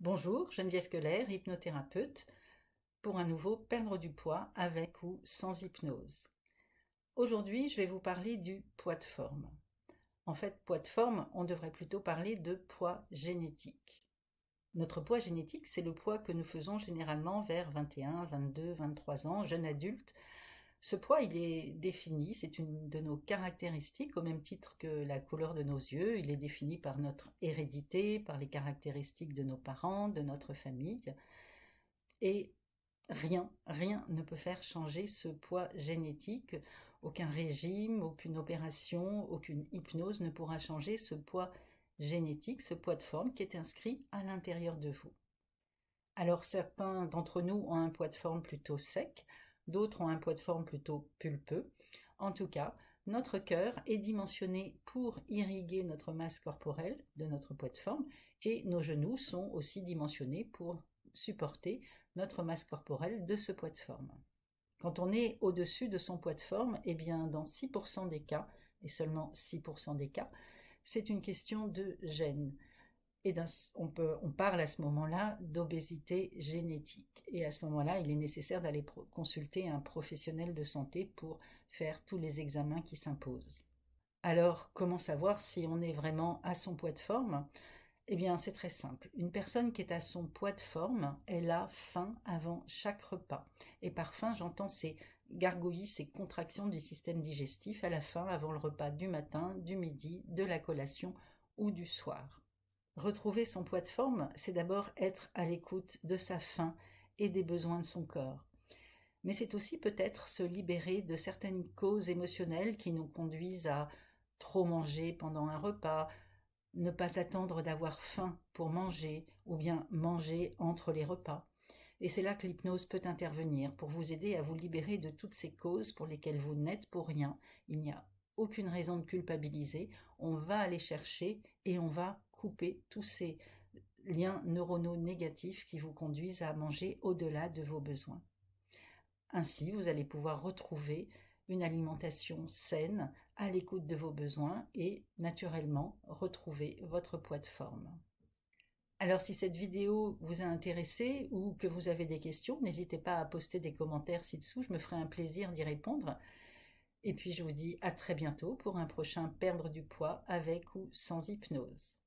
Bonjour, Geneviève Keller, hypnothérapeute, pour un nouveau perdre du poids avec ou sans hypnose. Aujourd'hui, je vais vous parler du poids de forme. En fait, poids de forme, on devrait plutôt parler de poids génétique. Notre poids génétique, c'est le poids que nous faisons généralement vers 21, 22, 23 ans, jeune adulte. Ce poids, il est défini, c'est une de nos caractéristiques, au même titre que la couleur de nos yeux. Il est défini par notre hérédité, par les caractéristiques de nos parents, de notre famille. Et rien ne peut faire changer ce poids génétique. Aucun régime, aucune opération, aucune hypnose ne pourra changer ce poids génétique, ce poids de forme qui est inscrit à l'intérieur de vous. Alors certains d'entre nous ont un poids de forme plutôt sec, d'autres ont un poids de forme plutôt pulpeux. En tout cas, notre cœur est dimensionné pour irriguer notre masse corporelle de notre poids de forme et nos genoux sont aussi dimensionnés pour supporter notre masse corporelle de ce poids de forme. Quand on est au-dessus de son poids de forme, eh bien dans 6% des cas, et seulement 6% des cas, c'est une question de gènes. Et on parle à ce moment-là d'obésité génétique. Et à ce moment-là, il est nécessaire d'aller consulter un professionnel de santé pour faire tous les examens qui s'imposent. Alors, comment savoir si on est vraiment à son poids de forme? Eh bien, c'est très simple. Une personne qui est à son poids de forme, elle a faim avant chaque repas. Et par faim, j'entends ces gargouillis, ces contractions du système digestif à la fin, avant le repas du matin, du midi, de la collation ou du soir. Retrouver son poids de forme, c'est d'abord être à l'écoute de sa faim et des besoins de son corps. Mais c'est aussi peut-être se libérer de certaines causes émotionnelles qui nous conduisent à trop manger pendant un repas, ne pas attendre d'avoir faim pour manger ou bien manger entre les repas. Et c'est là que l'hypnose peut intervenir pour vous aider à vous libérer de toutes ces causes pour lesquelles vous n'êtes pour rien. Il n'y a aucune raison de culpabiliser. On va aller chercher et on va couper tous ces liens neuronaux négatifs qui vous conduisent à manger au-delà de vos besoins. Ainsi, vous allez pouvoir retrouver une alimentation saine, à l'écoute de vos besoins et naturellement retrouver votre poids de forme. Alors si cette vidéo vous a intéressé ou que vous avez des questions, n'hésitez pas à poster des commentaires ci-dessous, je me ferai un plaisir d'y répondre. Et puis je vous dis à très bientôt pour un prochain perdre du poids avec ou sans hypnose.